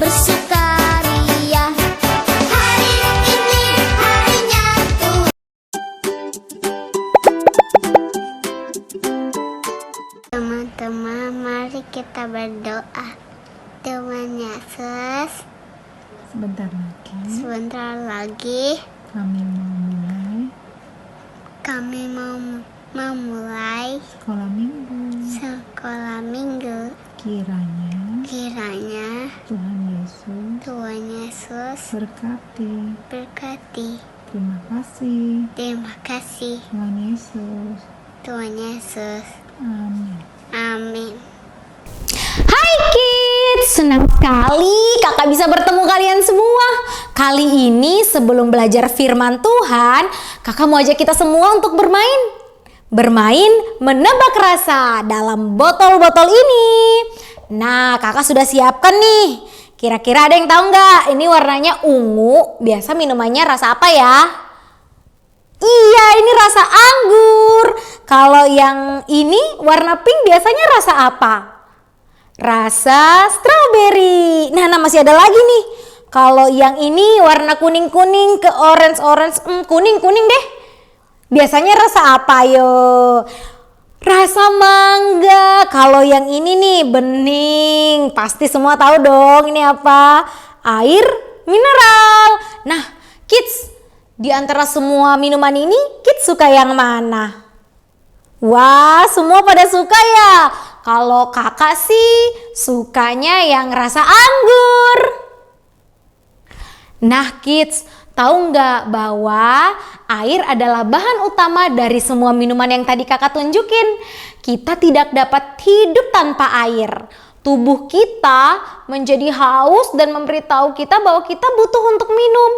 bersukaria. Hari ini harinya Tuhan. Teman-teman, mari kita berdoa. Tuhan Yesus, sebentar lagi kami mau memulai sekolah minggu. Kiranya Tuhan Yesus berkati. Terima kasih Tuhan Yesus. Amin. Hai kids, senang sekali kakak bisa bertemu kalian semua. Kali ini sebelum belajar firman Tuhan, kakak mau ajak kita semua untuk bermain menebak rasa dalam botol-botol ini. Nah, kakak sudah siapkan nih. Kira-kira ada yang tahu nggak? Ini warnanya ungu. Biasa minumannya rasa apa ya? Iya, ini rasa anggur. Kalau yang ini warna pink biasanya rasa apa? Rasa strawberry. Nah, masih ada lagi nih. Kalau yang ini warna kuning-kuning ke orange-orange, kuning-kuning deh. Biasanya rasa apa yo? Rasa mangga. Kalau yang ini nih bening. Pasti semua tahu dong ini apa? Air mineral. Nah, kids, di antara semua minuman ini, kids suka yang mana? Wah, semua pada suka ya. Kalau kakak sih sukanya yang rasa anggur. Nah kids, tahu nggak bahwa air adalah bahan utama dari semua minuman yang tadi kakak tunjukin? Kita tidak dapat hidup tanpa air. Tubuh kita menjadi haus dan memberitahu kita bahwa kita butuh untuk minum.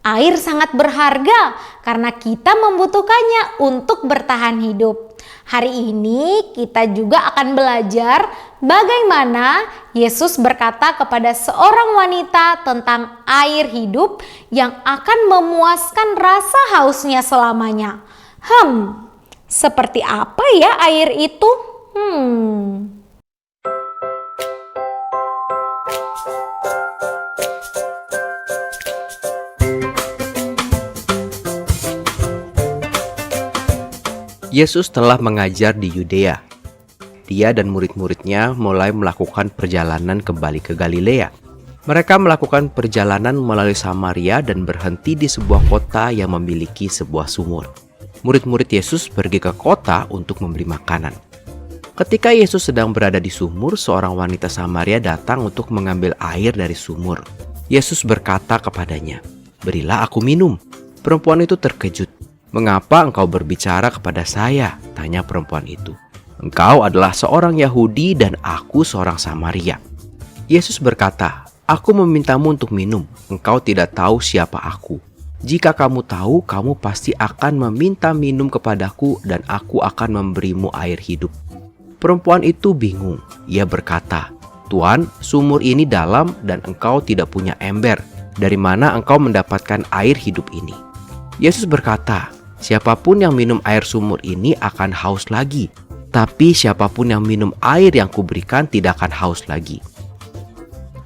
Air sangat berharga karena kita membutuhkannya untuk bertahan hidup. Hari ini kita juga akan belajar bagaimana Yesus berkata kepada seorang wanita tentang air hidup yang akan memuaskan rasa hausnya selamanya. Seperti apa ya air itu? Yesus telah mengajar di Yudea. Dia dan murid-muridnya mulai melakukan perjalanan kembali ke Galilea. Mereka melakukan perjalanan melalui Samaria dan berhenti di sebuah kota yang memiliki sebuah sumur. Murid-murid Yesus pergi ke kota untuk membeli makanan. Ketika Yesus sedang berada di sumur, seorang wanita Samaria datang untuk mengambil air dari sumur. Yesus berkata kepadanya, "Berilah aku minum." Perempuan itu terkejut. "Mengapa engkau berbicara kepada saya?" tanya perempuan itu. "Engkau adalah seorang Yahudi dan aku seorang Samaria." Yesus berkata, "Aku memintamu untuk minum. Engkau tidak tahu siapa aku. Jika kamu tahu, kamu pasti akan meminta minum kepadaku dan aku akan memberimu air hidup." Perempuan itu bingung. Ia berkata, "Tuan, sumur ini dalam dan engkau tidak punya ember. Dari mana engkau mendapatkan air hidup ini?" Yesus berkata, "Siapapun yang minum air sumur ini akan haus lagi. Tapi siapapun yang minum air yang kuberikan tidak akan haus lagi.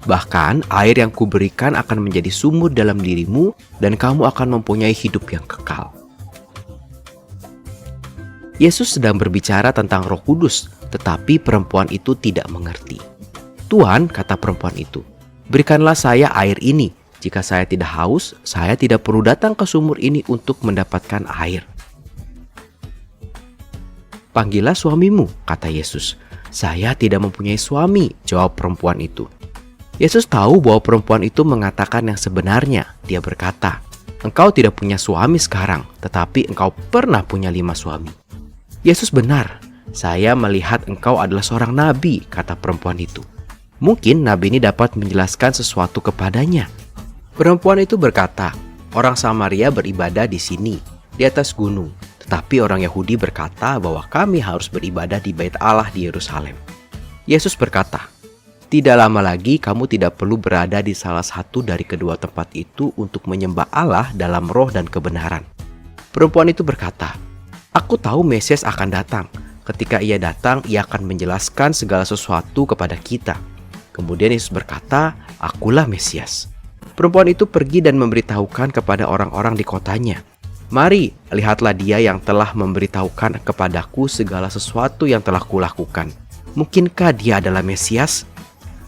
Bahkan air yang kuberikan akan menjadi sumur dalam dirimu dan kamu akan mempunyai hidup yang kekal." Yesus sedang berbicara tentang Roh Kudus, tetapi perempuan itu tidak mengerti. "Tuan," kata perempuan itu, "berikanlah saya air ini. Jika saya tidak haus, saya tidak perlu datang ke sumur ini untuk mendapatkan air." "Panggillah suamimu," kata Yesus. "Saya tidak mempunyai suami," jawab perempuan itu. Yesus tahu bahwa perempuan itu mengatakan yang sebenarnya. Dia berkata, "Engkau tidak punya suami sekarang, tetapi engkau pernah punya 5 suami." "Yesus benar, saya melihat engkau adalah seorang nabi," kata perempuan itu. Mungkin nabi ini dapat menjelaskan sesuatu kepadanya. Perempuan itu berkata, "Orang Samaria beribadah di sini, di atas gunung. Tetapi orang Yahudi berkata bahwa kami harus beribadah di Bait Allah di Yerusalem." Yesus berkata, "Tidak lama lagi kamu tidak perlu berada di salah satu dari kedua tempat itu untuk menyembah Allah dalam roh dan kebenaran." Perempuan itu berkata, "Aku tahu Mesias akan datang. Ketika ia datang, ia akan menjelaskan segala sesuatu kepada kita." Kemudian Yesus berkata, "Akulah Mesias." Perempuan itu pergi dan memberitahukan kepada orang-orang di kotanya, "Mari, lihatlah dia yang telah memberitahukan kepadaku segala sesuatu yang telah kulakukan. Mungkinkah dia adalah Mesias?"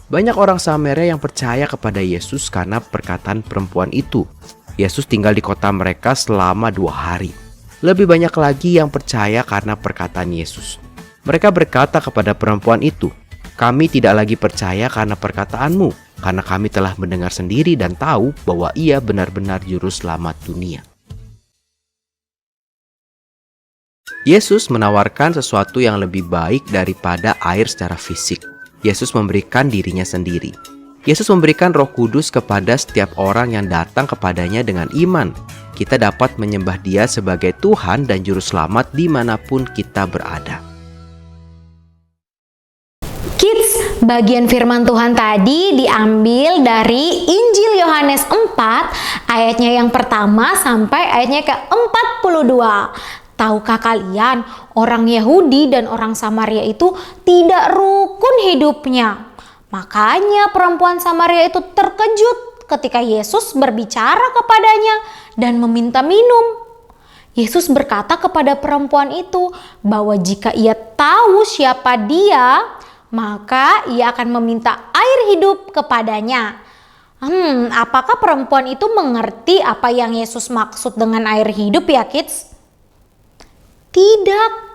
Banyak orang Samaria yang percaya kepada Yesus karena perkataan perempuan itu. Yesus tinggal di kota mereka selama 2 hari. Lebih banyak lagi yang percaya karena perkataan Yesus. Mereka berkata kepada perempuan itu, "Kami tidak lagi percaya karena perkataanmu, karena kami telah mendengar sendiri dan tahu bahwa ia benar-benar juru selamat dunia." Yesus menawarkan sesuatu yang lebih baik daripada air secara fisik. Yesus memberikan dirinya sendiri. Yesus memberikan Roh Kudus kepada setiap orang yang datang kepadanya dengan iman. Kita dapat menyembah Dia sebagai Tuhan dan Juru Selamat dimanapun kita berada. Kids, bagian firman Tuhan tadi diambil dari Injil Yohanes 4, ayatnya yang pertama sampai ayatnya ke-42. Tahukah kalian, orang Yahudi dan orang Samaria itu tidak rukun hidupnya. Makanya perempuan Samaria itu terkejut ketika Yesus berbicara kepadanya dan meminta minum. Yesus berkata kepada perempuan itu bahwa jika ia tahu siapa dia, maka ia akan meminta air hidup kepadanya. Apakah perempuan itu mengerti apa yang Yesus maksud dengan air hidup ya kids? Tidak.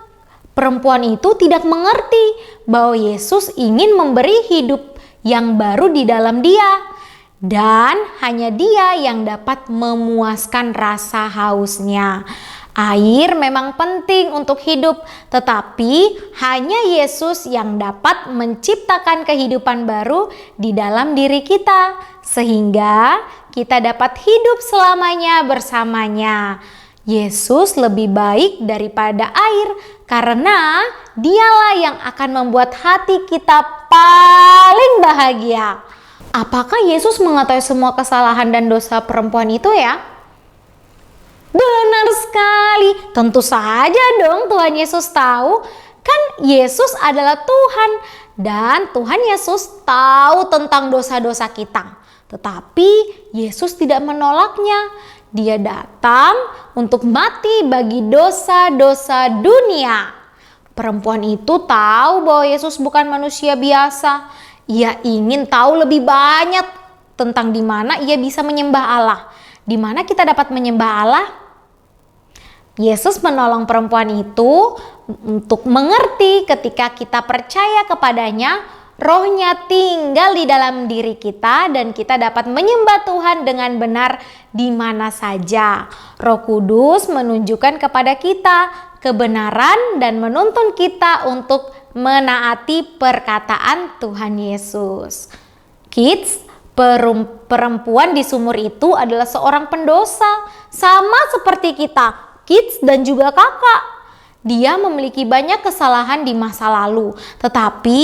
Perempuan itu tidak mengerti bahwa Yesus ingin memberi hidup yang baru di dalam dia. Dan hanya dia yang dapat memuaskan rasa hausnya. Air memang penting untuk hidup, tetapi hanya Yesus yang dapat menciptakan kehidupan baru di dalam diri kita, sehingga kita dapat hidup selamanya bersamanya. Yesus lebih baik daripada air, karena Dialah yang akan membuat hati kita paling bahagia. Apakah Yesus mengetahui semua kesalahan dan dosa perempuan itu ya? Benar sekali, tentu saja dong Tuhan Yesus tahu. Kan Yesus adalah Tuhan dan Tuhan Yesus tahu tentang dosa-dosa kita. Tetapi Yesus tidak menolaknya. Dia datang untuk mati bagi dosa-dosa dunia. Perempuan itu tahu bahwa Yesus bukan manusia biasa. Ia ingin tahu lebih banyak tentang di mana ia bisa menyembah Allah. Di mana kita dapat menyembah Allah? Yesus menolong perempuan itu untuk mengerti ketika kita percaya kepadanya, Roh-Nya tinggal di dalam diri kita dan kita dapat menyembah Tuhan dengan benar di mana saja. Roh Kudus menunjukkan kepada kita kebenaran dan menuntun kita untuk menaati perkataan Tuhan Yesus. Kids, perempuan di sumur itu adalah seorang pendosa, sama seperti kita. Kids dan juga kakak. Dia memiliki banyak kesalahan di masa lalu, tetapi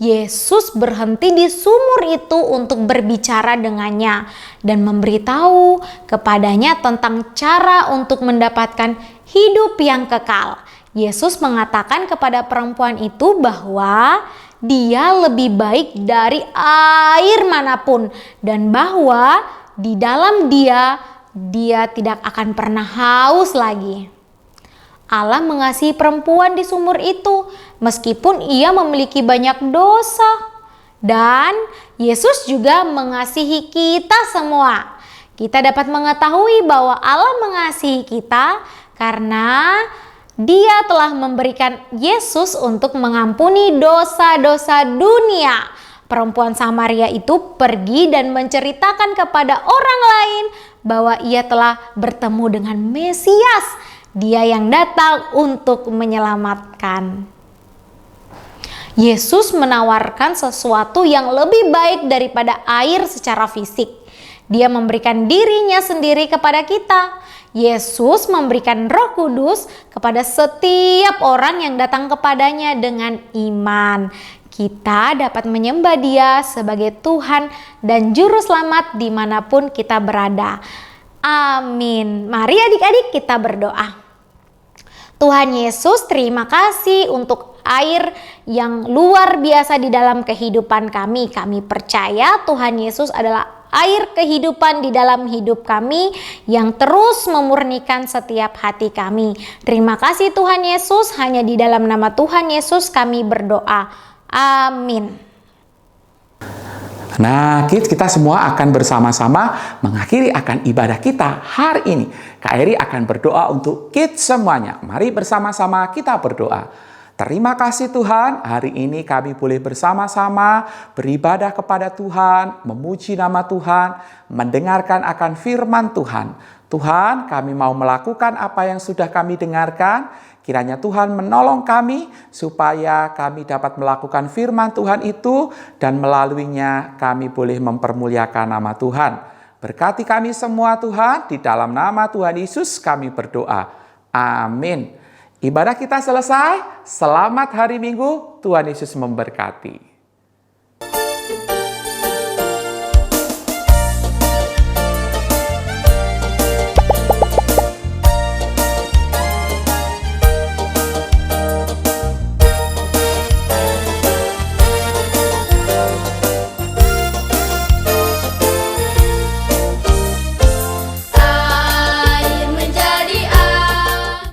Yesus berhenti di sumur itu untuk berbicara dengannya dan memberitahu kepadanya tentang cara untuk mendapatkan hidup yang kekal. Yesus mengatakan kepada perempuan itu bahwa dia lebih baik dari air manapun dan bahwa di dalam dia tidak akan pernah haus lagi. Allah mengasihi perempuan di sumur itu meskipun ia memiliki banyak dosa. Dan Yesus juga mengasihi kita semua. Kita dapat mengetahui bahwa Allah mengasihi kita karena Dia telah memberikan Yesus untuk mengampuni dosa-dosa dunia. Perempuan Samaria itu pergi dan menceritakan kepada orang lain bahwa ia telah bertemu dengan Mesias, Dia yang datang untuk menyelamatkan. Yesus menawarkan sesuatu yang lebih baik daripada air secara fisik. Dia memberikan dirinya sendiri kepada kita. Yesus memberikan Roh Kudus kepada setiap orang yang datang kepadanya dengan iman. Kita dapat menyembah Dia sebagai Tuhan dan Juru Selamat dimanapun kita berada. Amin. Mari adik-adik kita berdoa. Tuhan Yesus, terima kasih untuk air yang luar biasa di dalam kehidupan kami. Kami percaya Tuhan Yesus adalah air kehidupan di dalam hidup kami yang terus memurnikan setiap hati kami. Terima kasih Tuhan Yesus, hanya di dalam nama Tuhan Yesus kami berdoa. Amin. Nah, kids, kita semua akan bersama-sama mengakhiri akan ibadah kita hari ini. Kak Eri akan berdoa untuk kids semuanya. Mari bersama-sama kita berdoa. Terima kasih Tuhan, hari ini kami boleh bersama-sama beribadah kepada Tuhan, memuji nama Tuhan, mendengarkan akan firman Tuhan. Tuhan, kami mau melakukan apa yang sudah kami dengarkan. Kiranya Tuhan menolong kami supaya kami dapat melakukan firman Tuhan itu dan melaluinya kami boleh mempermuliakan nama Tuhan. Berkati kami semua Tuhan, di dalam nama Tuhan Yesus kami berdoa. Amin. Ibadah kita selesai. Selamat hari Minggu. Tuhan Yesus memberkati.